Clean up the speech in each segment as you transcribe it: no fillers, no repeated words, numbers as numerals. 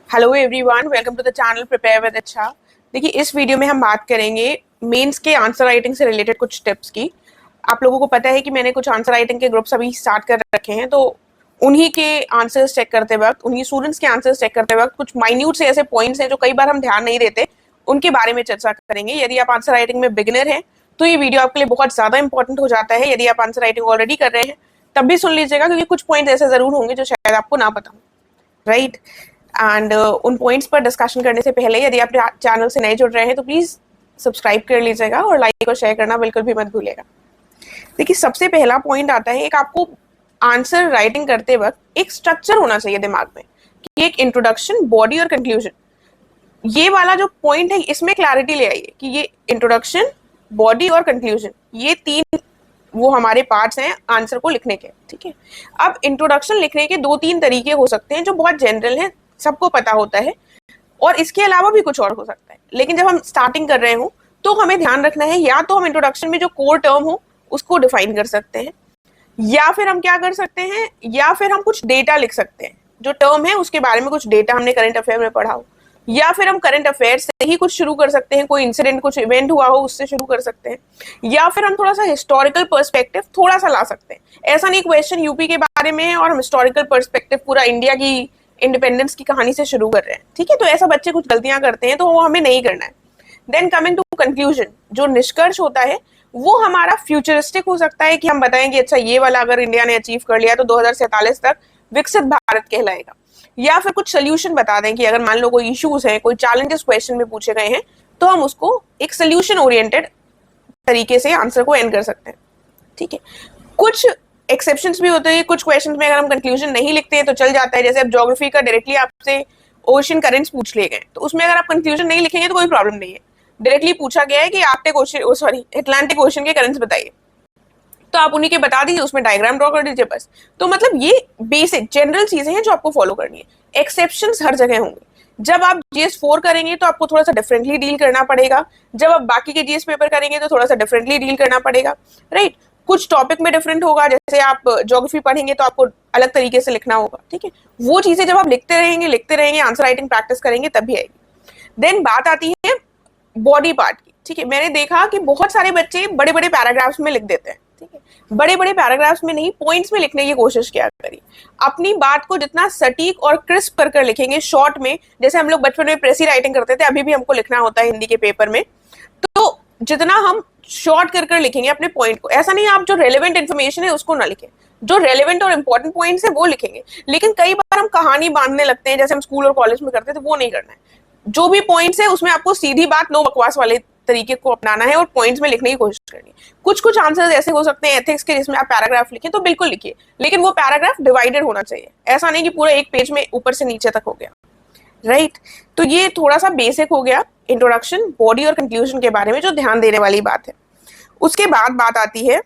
Hello everyone, welcome to the channel prepare with अच्छा। देखिए, इस वीडियो में हम बात करेंगे मेंस के आंसर राइटिंग से रिलेटेड कुछ टिप्स की। आप लोगों को पता है कि मैंने कुछ आंसर राइटिंग के ग्रुप्स अभी स्टार्ट कर रखे हैं, तो उन्हीं के आंसर्स चेक करते वक्त, उन्हीं स्टूडेंट्स के आंसर्स चेक करते वक्त कुछ माइन्यूट से ऐसे पॉइंट्स हैं जो कई बार हम ध्यान नहीं देते, उनके बारे में चर्चा करेंगे। यदि आप आंसर राइटिंग में बिगिनर हैं तो ये वीडियो आपके लिए बहुत ज़्यादा इंपॉर्टेंट हो जाता है। यदि आप आंसर राइटिंग ऑलरेडी कर रहे हैं तब भी सुन लीजिएगा, क्योंकि कुछ पॉइंट्स ऐसे ज़रूर होंगे जो शायद आपको ना पता हो, राइट। एंड उन पॉइंट्स पर डिस्कशन करने से पहले यदि आप चैनल से नए जुड़ रहे हैं तो प्लीज़ सब्सक्राइब कर लीजिएगा और लाइक और शेयर करना बिल्कुल भी मत भूलिएगा। देखिए, सबसे पहला पॉइंट आता है, एक आपको आंसर राइटिंग करते वक्त एक स्ट्रक्चर होना चाहिए दिमाग में कि एक इंट्रोडक्शन, बॉडी और कंक्लूजन। ये वाला जो पॉइंट है इसमें क्लैरिटी ले आइए कि ये इंट्रोडक्शन, बॉडी और कंक्लूजन, ये तीन वो हमारे पार्ट्स हैं आंसर को लिखने के। ठीक है, अब इंट्रोडक्शन लिखने के दो तीन तरीके हो सकते हैं जो बहुत जनरल हैं, सबको पता होता है, और इसके अलावा भी कुछ और हो सकता है। लेकिन जब हम स्टार्टिंग कर रहे हो तो हमें ध्यान रखना है, या तो हम इंट्रोडक्शन में जो कोर टर्म हो उसको डिफाइन कर सकते हैं, या फिर हम क्या कर सकते हैं, या फिर हम कुछ डेटा लिख सकते हैं। जो टर्म है उसके बारे में कुछ डेटा हमने करंट अफेयर में पढ़ा हो, या फिर हम करंट अफेयर से ही कुछ शुरू कर सकते हैं, कोई इंसिडेंट, कुछ इवेंट हुआ हो उससे शुरू कर सकते हैं, या फिर हम थोड़ा सा हिस्टोरिकल पर्सपेक्टिव थोड़ा सा ला सकते हैं। ऐसा नहीं क्वेश्चन यूपी के बारे में है और हम हिस्टोरिकल पर्सपेक्टिव पूरा इंडिया की इंडिपेंडेंस की कहानी से शुरू कर रहे हैं। ठीक है, तो ऐसा बच्चे कुछ गलतियां करते हैं, तो वो हमें नहीं करना है। देन कमिंग टू कंक्लूजन, जो निष्कर्ष होता है वो हमारा फ्यूचरिस्टिक हो सकता है कि हम बताएंगे अच्छा ये वाला अगर इंडिया ने अचीव कर लिया तो 2047 तक विकसित भारत कहलाएगा, या फिर कुछ सोल्यूशन बता दें कि अगर मान लो कोई इश्यूज है, कोई चैलेंजेस क्वेश्चन में पूछे गए हैं, तो हम उसको एक सोल्यूशन ओरिएंटेड तरीके से आंसर को एंड कर सकते हैं। ठीक है, कुछ एक्सेप्शंस भी होते हैं, कुछ क्वेश्चंस में अगर हम कंक्लूजन नहीं लिखते हैं तो चल जाता है। जैसे अब ज्योग्राफी का डायरेक्टली आपसे ओशन करेंट्स पूछ लिए गए, तो उसमें अगर आप कंक्लूजन नहीं लिखेंगे तो कोई प्रॉब्लम नहीं है। डायरेक्टली पूछा गया है कि Arctic ocean, sorry, Atlantic ocean के करेंट्स बताइए, तो आप उन्हीं के बता दीजिए, उसमें डायग्राम ड्रॉ कर दीजिए बस। तो मतलब ये बेसिक जनरल चीजें हैं जो आपको फॉलो करनी है। एक्सेप्शंस हर जगह होंगे। जब आप जीएस 4 करेंगे तो आपको थोड़ा सा डिफरेंटली डील करना पड़ेगा, जब आप बाकी के जीएस पेपर करेंगे तो थोड़ा सा डिफरेंटली डील करना पड़ेगा, राइट। कुछ टॉपिक में डिफरेंट होगा, जैसे आप ज्योग्राफी पढ़ेंगे तो आपको अलग तरीके से लिखना होगा। ठीक है, वो चीजें जब आप लिखते रहेंगे, आंसर राइटिंग प्रैक्टिस करेंगे तब भी आएगी। देन बात आती है बॉडी पार्ट की। ठीक है, मैंने देखा कि बहुत सारे बच्चे बड़े बड़े पैराग्राफ्स में लिख देते हैं। ठीक है, बड़े बड़े पैराग्राफ्स में नहीं, पॉइंट्स में लिखने की कोशिश किया करिए। अपनी बात को जितना सटीक और क्रिस्प कर कर लिखेंगे, शॉर्ट में, जैसे हम लोग बचपन में प्रेसी राइटिंग करते थे, अभी भी हमको लिखना होता है हिंदी के पेपर में, तो जितना हम शॉर्ट कर कर लिखेंगे अपने पॉइंट को, ऐसा नहीं आप जो रेलेवेंट इन्फॉर्मेशन है उसको ना लिखें, जो रेलेवेंट और इंपॉर्टेंट पॉइंट्स है वो लिखेंगे। लेकिन कई बार हम कहानी बांधने लगते हैं, जैसे हम स्कूल और कॉलेज में करते थे, वो नहीं करना है। जो भी पॉइंट्स है उसमें आपको सीधी बात, नो बकवास वाले तरीके को अपनाना है और पॉइंट्स में लिखने की कोशिश करनी है। कुछ कुछ आंसर्स ऐसे हो सकते हैं एथिक्स के जिसमें आप पैराग्राफ लिखें, तो बिल्कुल लिखिए, लेकिन वो पैराग्राफ डिवाइडेड होना चाहिए। ऐसा नहीं कि पूरा एक पेज में ऊपर से नीचे तक हो गया, राइट। तो ये थोड़ा सा बेसिक हो गया इंट्रोडक्शन, बॉडी और कंक्लूजन के बारे में, जो ध्यान देने वाली बात है। उसके बाद बात आती है,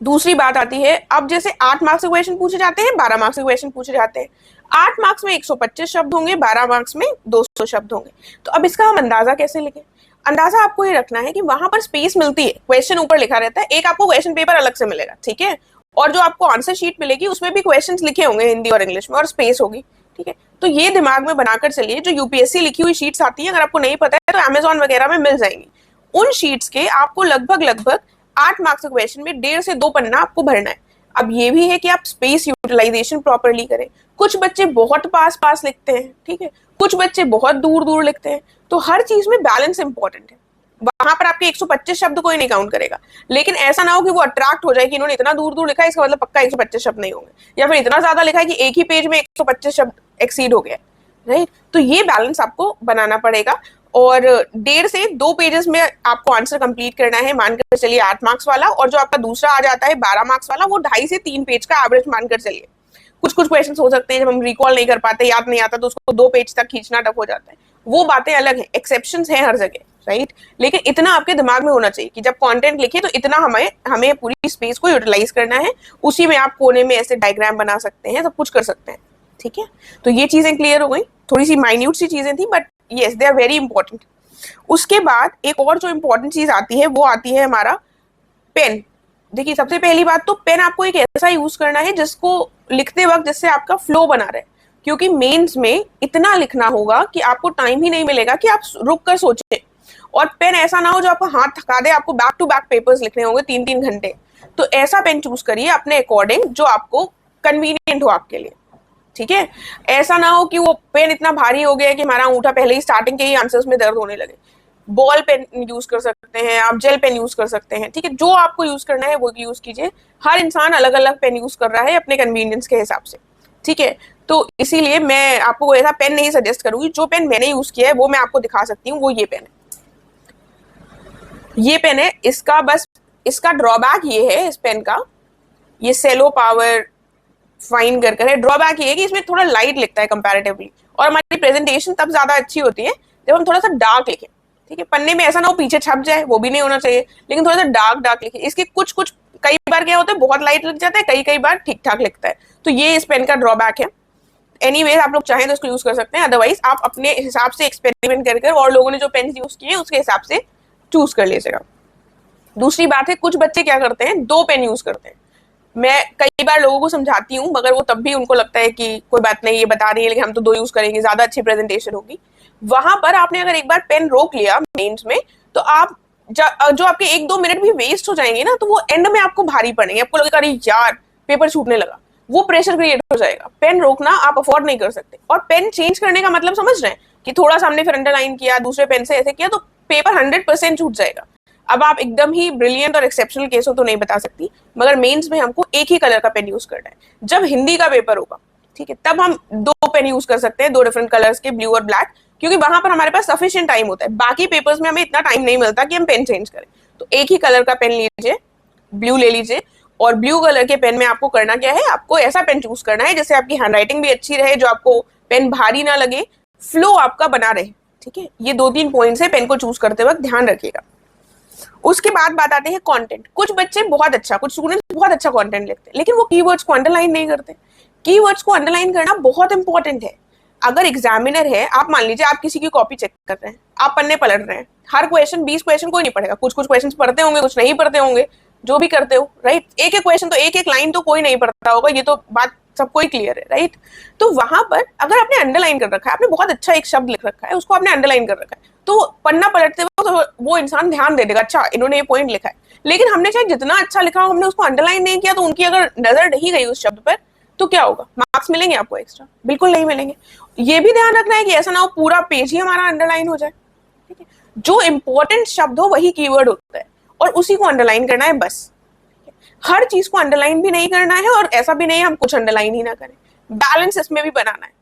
दूसरी बात आती है, अब जैसे 8 मार्क्स के क्वेश्चन पूछे जाते हैं, 12 मार्क्स के क्वेश्चन पूछे जाते हैं। 8 मार्क्स में 125 शब्द होंगे, 12 मार्क्स में 200 शब्द होंगे। तो अब इसका हम अंदाजा कैसे लिखें? अंदाजा आपको ये रखना है कि वहां पर स्पेस मिलती है, क्वेश्चन ऊपर लिखा रहता है, एक आपको क्वेश्चन पेपर अलग से मिलेगा, ठीक है, और जो आपको आंसर शीट मिलेगी उसमें भी क्वेश्चन लिखे होंगे हिंदी और इंग्लिश में, और स्पेस होगी। ठीक है, तो ये दिमाग में बनाकर चलिए। जो यूपीएससी लिखी हुई शीट्स आती हैं, अगर आपको नहीं पता है तो अमेजॉन वगैरह में मिल जाएंगी। उन शीट्स के आपको लगभग 8 मार्क्स के क्वेश्चन में 1.5 से 2 पन्ना आपको भरना है। अब ये भी है कि आप स्पेस यूटिलाइजेशन प्रॉपरली करें। कुछ बच्चे बहुत पास लिखते हैं, ठीक है, कुछ बच्चे बहुत दूर लिखते हैं, तो हर चीज में बैलेंस इंपॉर्टेंट है। वहां पर आपके 125 शब्द कोई नहीं काउंट करेगा, लेकिन ऐसा ना हो कि वो अट्रैक्ट हो जाए कि इन्होंने इतना दूर लिखा है, इसका मतलब पक्का 125 शब्द नहीं होंगे, या फिर इतना ज्यादा लिखा है कि एक ही पेज में 125 शब्द एक्सीड हो गया, राइट। तो ये बैलेंस आपको बनाना पड़ेगा, और 1.5 से 2 पेजेस में आपको आंसर कंप्लीट करना है, मानकर चलिए 8 मार्क्स वाला, और जो आपका दूसरा आ जाता है 12 मार्क्स वाला, वो 2.5 से 3 पेज का एवरेज मानकर चलिए। कुछ क्वेश्चन हो सकते हैं जब हम रिकॉल नहीं कर पाते, याद नहीं आता, तो उसको 2 पेज तक खींचना टफ हो जाता है, वो बातें अलग है, एक्सेप्शंस हैं हर जगह, राइट। लेकिन इतना आपके दिमाग में होना चाहिए कि जब कंटेंट लिखे तो इतना हमें पूरी स्पेस को यूटिलाइज करना है। उसी में आप कोने में ऐसे डायग्राम बना सकते हैं, सब कुछ कर सकते हैं, ठीक है। तो ये चीजें क्लियर हो गई, थोड़ी सी माइन्यूट सी चीजें थी, but yes, they are very important. उसके बाद एक और जो इंपॉर्टेंट चीज आती है वो आती है हमारा पेन। देखिए, सबसे पहली बात तो पेन आपको एक ऐसा यूज करना है जिसको लिखते वक्त जिससे आपका फ्लो बना रहे। क्योंकि मेंस में इतना लिखना होगा कि आपको टाइम ही नहीं मिलेगा कि आप रुक कर सोचें, और पेन ऐसा ना हो जो आपको हाथ थका दे, आपको बैक टू बैक पेपर्स लिखने होंगे 3-3 घंटे। तो ऐसा पेन चूज करिए अपने अकॉर्डिंग जो आपको कन्वीनियंट हो आपके लिए, ठीक है। ऐसा ना हो कि वो पेन इतना भारी हो गया कि हमारा अंगूठा पहले ही स्टार्टिंग के ही आंसर्स में दर्द होने लगे। बॉल पेन यूज कर सकते हैं आप, जेल पेन यूज कर सकते हैं, ठीक है। जो आपको यूज करना है वो यूज कीजिए। हर इंसान अलग अलग पेन यूज कर रहा है अपने कन्वीनियंस के हिसाब से, ठीक है। तो इसीलिए मैं आपको ऐसा पेन नहीं सजेस्ट करूंगी। जो पेन मैंने यूज किया है वो मैं आपको दिखा सकती हूँ, वो ये पेन है। ये पेन है, इसका ड्रॉबैक ये है इस पेन का, ये सेलो पावर फाइन कर है। ड्रॉबैक ये है कि इसमें थोड़ा लाइट लिखता है कंपैरेटिवली, और हमारी प्रेजेंटेशन तब ज्यादा अच्छी होती है जब हम थोड़ा सा डार्क लिखें, ठीक है। पन्ने में ऐसा ना हो पीछे छप जाए, वो भी नहीं होना चाहिए, लेकिन थोड़ा सा डार्क लिखे। इसके कुछ कई बार क्या होता है, बहुत लाइट लिख जाता है, कई बार ठीक ठाक लिखता है। तो ये इस पेन का ड्रॉबैक है। एनीवेज आप लोग चाहें तो इसको यूज कर सकते हैं, अदरवाइज आप अपने हिसाब से एक्सपेरिमेंट कर और लोगों ने जो पेन यूज किए उसके हिसाब से चूज कर लीजिएगा। दूसरी बात है, कुछ बच्चे क्या करते हैं, 2 पेन यूज करते हैं। मैं कई बार लोगों को समझाती हूँ, मगर वो तब भी उनको लगता है कि कोई बात नहीं, ये बता रही है लेकिन हम तो 2 यूज करेंगे, ज्यादा अच्छी प्रेजेंटेशन होगी। वहां पर आपने अगर एक बार पेन रोक लिया मेंस में, तो आप जो आपके 1-2 मिनट भी वेस्ट हो जाएंगे ना, तो वो एंड में आपको भारी पड़ेंगे। आपको लगेगा अरे यार पेपर छूटने लगा, वो प्रेशर क्रिएट हो जाएगा। पेन रोकना आप अफोर्ड नहीं कर सकते। और पेन चेंज करने का मतलब समझ रहे हैं कि थोड़ा सा हमने फिर अंडरलाइन किया, दूसरे पेन से ऐसे किया, तो पेपर 100% छूट जाएगा। अब आप एकदम ही ब्रिलियंट और एक्सेप्शनल केस हो तो नहीं बता सकती, मगर मेंस में हमको एक ही कलर का पेन यूज करना है। जब हिंदी का पेपर होगा, ठीक है, तब हम 2 पेन यूज कर सकते हैं, 2 डिफरेंट कलर्स के, ब्लू और ब्लैक, क्योंकि वहां पर हमारे पास सफिशिएंट टाइम होता है। बाकी पेपर्स में हमें इतना टाइम नहीं मिलता कि हम पेन चेंज करें। तो एक ही कलर का पेन लीजिए, ब्लू ले लीजिए, और ब्लू कलर के पेन में आपको करना क्या है, आपको ऐसा पेन चूज करना है जिससे आपकी हैंडराइटिंग भी अच्छी रहे, जो आपको पेन भारी ना लगे, फ्लो आपका बना रहे, ठीक है। ये 2-3 पॉइंट्स है पेन को चूज करते वक्त, ध्यान रखिएगा। उसके बाद बात आते हैं कंटेंट। कुछ बच्चे कुछ स्टूडेंट्स बहुत अच्छा कंटेंट लिखते हैं, लेकिन वो कीवर्ड्स को अंडरलाइन नहीं करते। कीवर्ड्स को अंडरलाइन करना बहुत इंपॉर्टेंट है। अगर एग्जामिनर है, आप मान लीजिए आप किसी की कॉपी चेक कर रहे हैं, आप पन्ने पलट रहे हैं, हर क्वेश्चन 20 क्वेश्चन कोई नहीं पढ़ेगा, कुछ क्वेश्चन पढ़ते होंगे, कुछ नहीं पढ़ते होंगे, जो भी करते हो, राइट। एक क्वेश्चन तो एक लाइन तो कोई नहीं पढ़ता होगा, ये तो बात सबको ही क्लियर है, राइट। तो वहां पर अगर आपने अंडरलाइन कर रखा है, आपने बहुत अच्छा एक शब्द लिख रखा है, उसको आपने अंडरलाइन कर रखा है, तो पन्ना पलटते वक्त तो वो इंसान ध्यान दे देगा, अच्छा इन्होंने ये पॉइंट लिखा है। लेकिन हमने चाहे जितना अच्छा लिखा हो, हमने उसको अंडरलाइन नहीं किया, तो उनकी अगर नजर नहीं गई उस शब्द पर, तो क्या होगा, मार्क्स मिलेंगे आपको एक्स्ट्रा? बिल्कुल नहीं मिलेंगे। ये भी ध्यान रखना है कि ऐसा ना हो पूरा पेज ही हमारा अंडरलाइन हो जाए, ठीक है। जो इंपॉर्टेंट शब्द हो वही कीवर्ड होता है, और उसी को अंडरलाइन करना है बस। हर चीज को अंडरलाइन भी नहीं करना है, और ऐसा भी नहीं हम कुछ अंडरलाइन ही ना करें। बैलेंस इसमें भी बनाना है,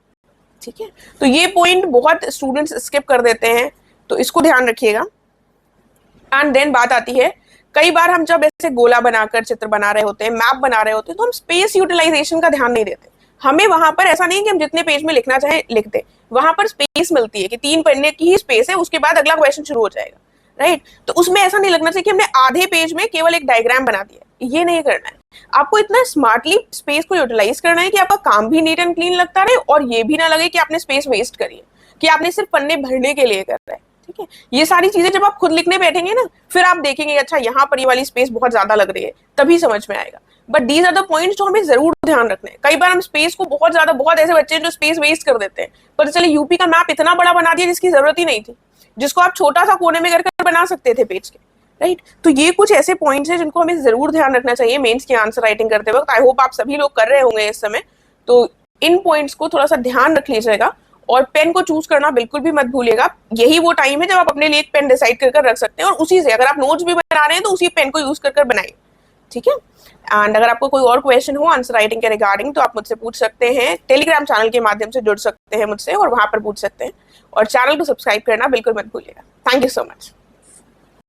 ठीक है। तो ये पॉइंट बहुत स्टूडेंट्स स्किप कर देते हैं, तो इसको ध्यान रखिएगा। एंड देन बात आती है, कई बार हम जब ऐसे गोला बनाकर चित्र बना रहे होते हैं, मैप बना रहे होते हैं, तो हम स्पेस यूटिलाइजेशन का ध्यान नहीं देते। हमें वहां पर ऐसा नहीं कि हम जितने पेज में लिखना चाहे लिख दे, वहां पर स्पेस मिलती है कि 3 पन्ने की ही स्पेस है, उसके बाद अगला क्वेश्चन शुरू हो जाएगा, राइट। तो उसमें ऐसा नहीं लगना चाहिए कि हमने आधे पेज में केवल एक डायग्राम बना दिया, ये नहीं करना है। आपको इतना स्मार्टली स्पेस को यूटिलाइज करना है कि आपका काम भी नीट एंड क्लीन लगता रहे, और ये भी ना लगे कि आपने स्पेस वेस्ट करी है, कि आपने सिर्फ पन्ने भरने के लिए कर रहे हैं, ठीक है। ये सारी चीजें जब आप खुद लिखने बैठेंगे ना, फिर आप देखेंगे अच्छा यहाँ पर ये वाली स्पेस बहुत ज्यादा लग रही है, तभी समझ में आएगा। But these are the points जो हमें जरूर ध्यान रखने हैं। कई बार हम स्पेस को बहुत ऐसे बच्चे हैं जो स्पेस वेस्ट कर देते हैं, पर चले यूपी का मैप इतना बड़ा बना दिया जिसकी जरूरत ही नहीं थी, जिसको आप छोटा सा कोने में करके बना सकते थे पेज के, राइट। तो ये कुछ ऐसे पॉइंट्स हैं जिनको हमें जरूर ध्यान रखना चाहिए मेंस की आंसर राइटिंग करते वक्त। आई होप आप सभी लोग कर रहे होंगे इस समय, तो इन पॉइंट्स को थोड़ा सा ध्यान रख लीजिएगा, और पेन को चूज करना बिल्कुल भी मत भूलिएगा। यही वो टाइम है जब आप अपने लिए एक पेन डिसाइड कर रख सकते हैं, और उसी से अगर आप नोट्स भी बना रहे हैं तो उसी पेन को यूज कर बनाइए, ठीक है। एंड अगर आपको कोई और क्वेश्चन हो आंसर राइटिंग के रिगार्डिंग, तो आप मुझसे पूछ सकते हैं। टेलीग्राम चैनल के माध्यम से जुड़ सकते हैं मुझसे, और वहां पर पूछ सकते हैं, और चैनल को सब्सक्राइब करना बिल्कुल मत भूलिएगा। Thank you so much.